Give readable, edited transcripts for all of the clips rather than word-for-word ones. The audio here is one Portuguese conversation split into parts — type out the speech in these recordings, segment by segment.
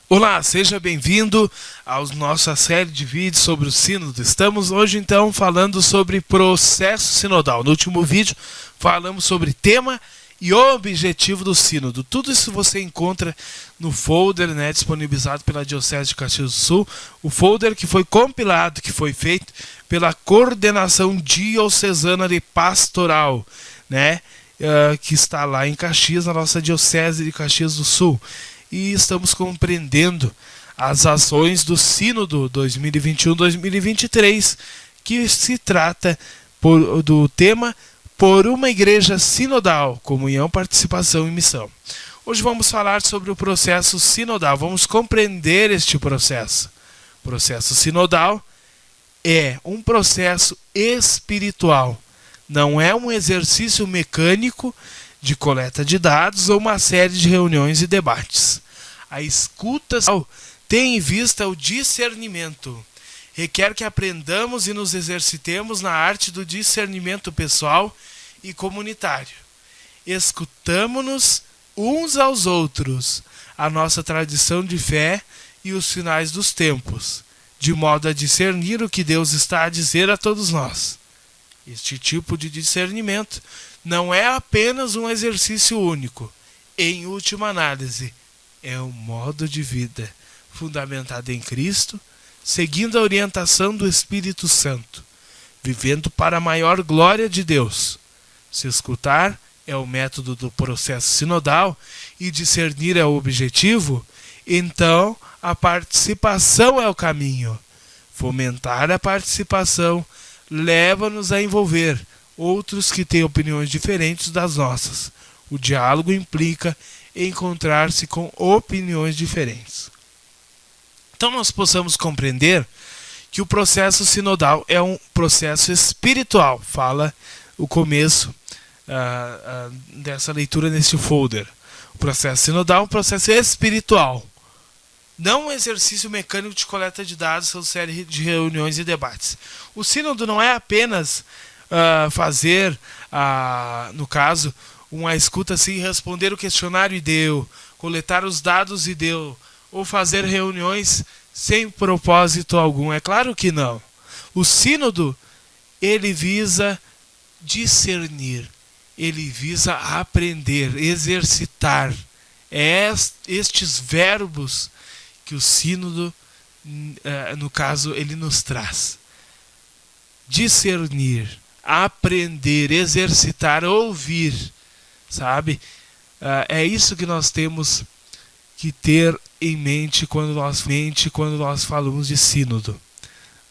Olá, seja bem-vindo à nossa série de vídeos sobre o sínodo. Estamos hoje então falando sobre processo sinodal. No último vídeo falamos sobre tema e objetivo do sínodo. Tudo isso você encontra no folder, disponibilizado pela Diocese de Caxias do Sul. O folder que foi compilado, que foi feito pela Coordenação Diocesana de Pastoral, que está lá em Caxias, na nossa Diocese de Caxias do Sul. E estamos compreendendo as ações do Sínodo 2021-2023, que se trata do tema Por uma Igreja Sinodal, Comunhão, Participação e Missão. Hoje vamos falar sobre o processo sinodal, vamos compreender este processo. O processo sinodal é um processo espiritual, não é um exercício mecânico de coleta de dados ou uma série de reuniões e debates. A escuta tem em vista o discernimento. Requer que aprendamos e nos exercitemos na arte do discernimento pessoal e comunitário. Escutamo-nos uns aos outros, a nossa tradição de fé e os sinais dos tempos, de modo a discernir o que Deus está a dizer a todos nós. Este tipo de discernimento não é apenas um exercício único. Em última análise, é um modo de vida fundamentado em Cristo, seguindo a orientação do Espírito Santo, vivendo para a maior glória de Deus. Se escutar é o método do processo sinodal e discernir é o objetivo, então a participação é o caminho. Fomentar a participação leva-nos a envolver outros que têm opiniões diferentes das nossas. O diálogo implica encontrar-se com opiniões diferentes. Então nós possamos compreender que o processo sinodal é um processo espiritual. Fala o começo dessa leitura neste folder. O processo sinodal é um processo espiritual, não um exercício mecânico de coleta de dados ou série de reuniões e debates. O sínodo não é apenas fazer, no caso, uma escuta assim, responder o questionário e deu, coletar os dados e deu, ou fazer reuniões sem propósito algum. É claro que não. O sínodo, ele visa discernir, ele visa aprender, exercitar. É estes verbos que o sínodo, no caso, ele nos traz. Discernir, aprender, exercitar, ouvir, sabe? É isso que nós temos que ter em mente quando nós falamos de sínodo.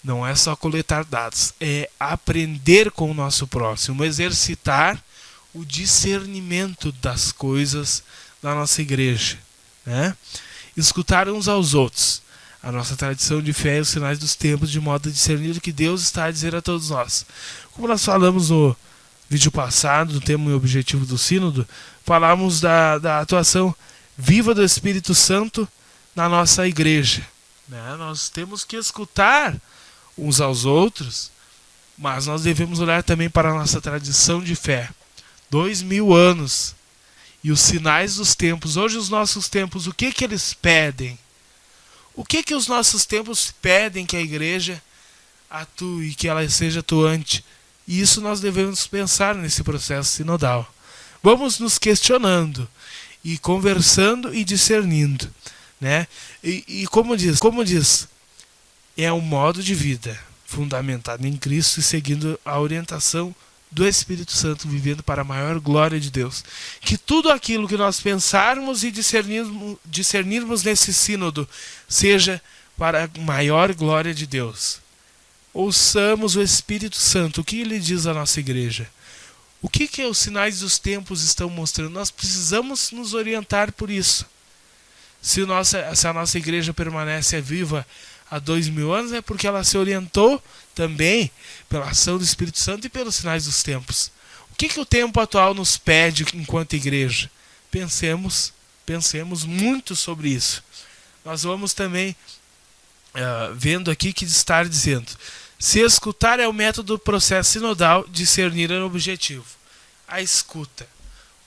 Não é só coletar dados, é aprender com o nosso próximo, exercitar o discernimento das coisas da nossa igreja, Escutar uns aos outros, a nossa tradição de fé e os sinais dos tempos, de modo a discernir o que Deus está a dizer a todos nós. Como nós falamos no vídeo passado, do tema e objetivo do sínodo, falamos da atuação viva do Espírito Santo na nossa igreja. Nós temos que escutar uns aos outros, mas nós devemos olhar também para a nossa tradição de fé. 2000 anos. E os sinais dos tempos. Hoje os nossos tempos, o que eles pedem? O que os nossos tempos pedem que a igreja atue, que ela seja atuante? E isso nós devemos pensar nesse processo sinodal. Vamos nos questionando e conversando e discernindo, E como diz, é um modo de vida fundamentado em Cristo e seguindo a orientação do Espírito Santo, vivendo para a maior glória de Deus. Que tudo aquilo que nós pensarmos e discernirmos nesse sínodo seja para a maior glória de Deus. Ouçamos o Espírito Santo, o que ele diz à nossa igreja. O que os sinais dos tempos estão mostrando? Nós precisamos nos orientar por isso. Se a nossa igreja permanece viva há 2000 anos, é porque ela se orientou também pela ação do Espírito Santo e pelos sinais dos tempos. O que o tempo atual nos pede enquanto igreja? Pensemos muito sobre isso. Nós vamos também vendo aqui que está dizendo: se escutar é o método do processo sinodal, discernir é o objetivo. A escuta.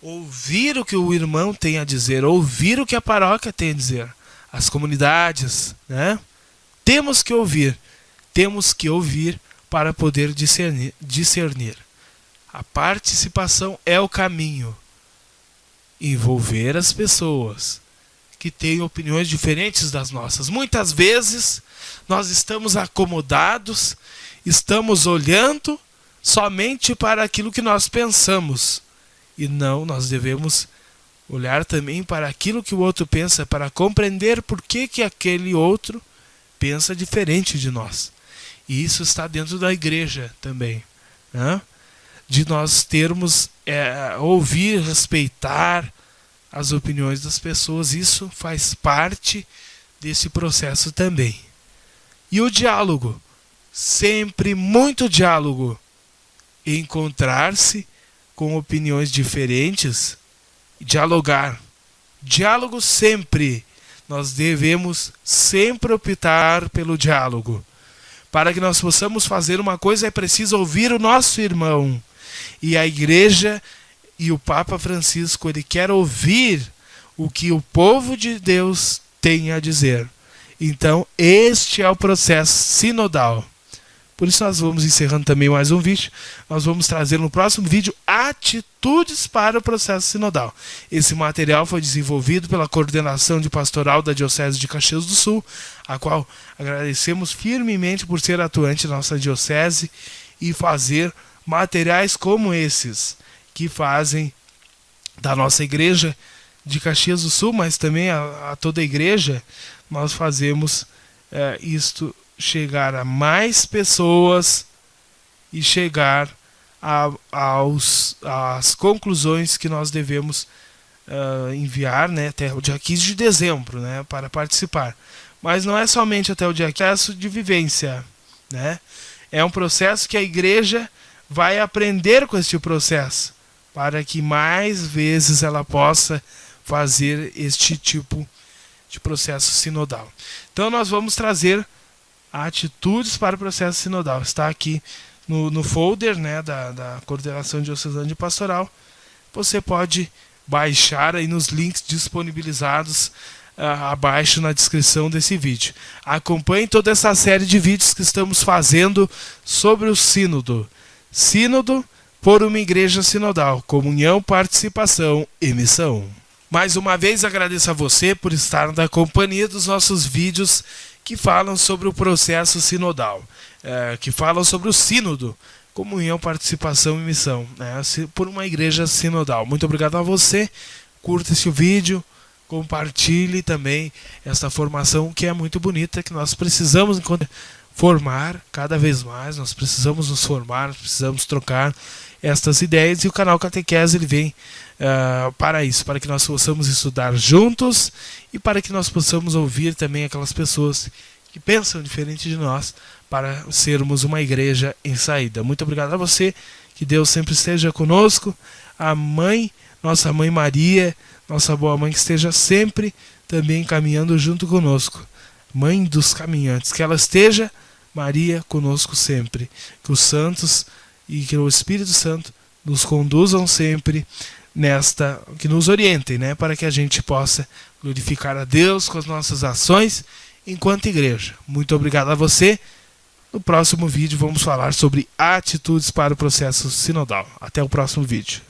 Ouvir o que o irmão tem a dizer, ouvir o que a paróquia tem a dizer. as comunidades, né? Temos que ouvir para poder discernir. A participação é o caminho. Envolver as pessoas que têm opiniões diferentes das nossas. Muitas vezes nós estamos acomodados, estamos olhando somente para aquilo que nós pensamos. E não, nós devemos olhar também para aquilo que o outro pensa, para compreender por que aquele outro pensa diferente de nós. E isso está dentro da igreja também, né? De nós termos, ouvir, respeitar as opiniões das pessoas. Isso faz parte desse processo também. E o diálogo, sempre muito diálogo. Encontrar-se com opiniões diferentes, dialogar. Diálogo sempre. Nós devemos sempre optar pelo diálogo. Para que nós possamos fazer uma coisa, é preciso ouvir o nosso irmão. E a igreja e o Papa Francisco, ele quer ouvir o que o povo de Deus tem a dizer. Então, este é o processo sinodal. Por isso nós vamos encerrando também mais um vídeo. Nós vamos trazer no próximo vídeo atitudes para o processo sinodal. Esse material foi desenvolvido pela Coordenação de Pastoral da Diocese de Caxias do Sul, a qual agradecemos firmemente por ser atuante na nossa diocese e fazer materiais como esses, que fazem da nossa igreja de Caxias do Sul, mas também a toda a igreja, nós fazemos isto chegar a mais pessoas e chegar às conclusões que nós devemos enviar, né, até o dia 15 de dezembro, né, para participar. Mas não é somente até o dia 15, é processo de vivência, né? É um processo que a igreja vai aprender com este processo, para que mais vezes ela possa fazer este tipo de processo sinodal. Então nós vamos trazer atitudes para o processo sinodal. Está aqui no folder, né, da Coordenação Diocesana de Pastoral. Você pode baixar aí nos links disponibilizados abaixo na descrição desse vídeo. Acompanhe toda essa série de vídeos que estamos fazendo sobre o sínodo. Sínodo por uma igreja sinodal, comunhão, participação e missão. Mais uma vez agradeço a você por estar na companhia dos nossos vídeos que falam sobre o processo sinodal, que falam sobre o sínodo, comunhão, participação e missão, né, por uma igreja sinodal. Muito obrigado a você, curta esse vídeo, compartilhe também essa formação que é muito bonita, que nós precisamos formar cada vez mais, nós precisamos nos formar, precisamos trocar estas ideias, e o canal Catequese ele vem para isso, para que nós possamos estudar juntos e para que nós possamos ouvir também aquelas pessoas que pensam diferente de nós, para sermos uma igreja em saída. Muito obrigado a você, que Deus sempre esteja conosco, a mãe, nossa mãe Maria, nossa boa mãe, que esteja sempre também caminhando junto conosco, mãe dos caminhantes, que ela esteja, Maria, conosco sempre, que os santos e que o Espírito Santo nos conduzam sempre que nos orientem, né, para que a gente possa glorificar a Deus com as nossas ações enquanto igreja. Muito obrigado a você. No próximo vídeo vamos falar sobre atitudes para o processo sinodal. Até o próximo vídeo.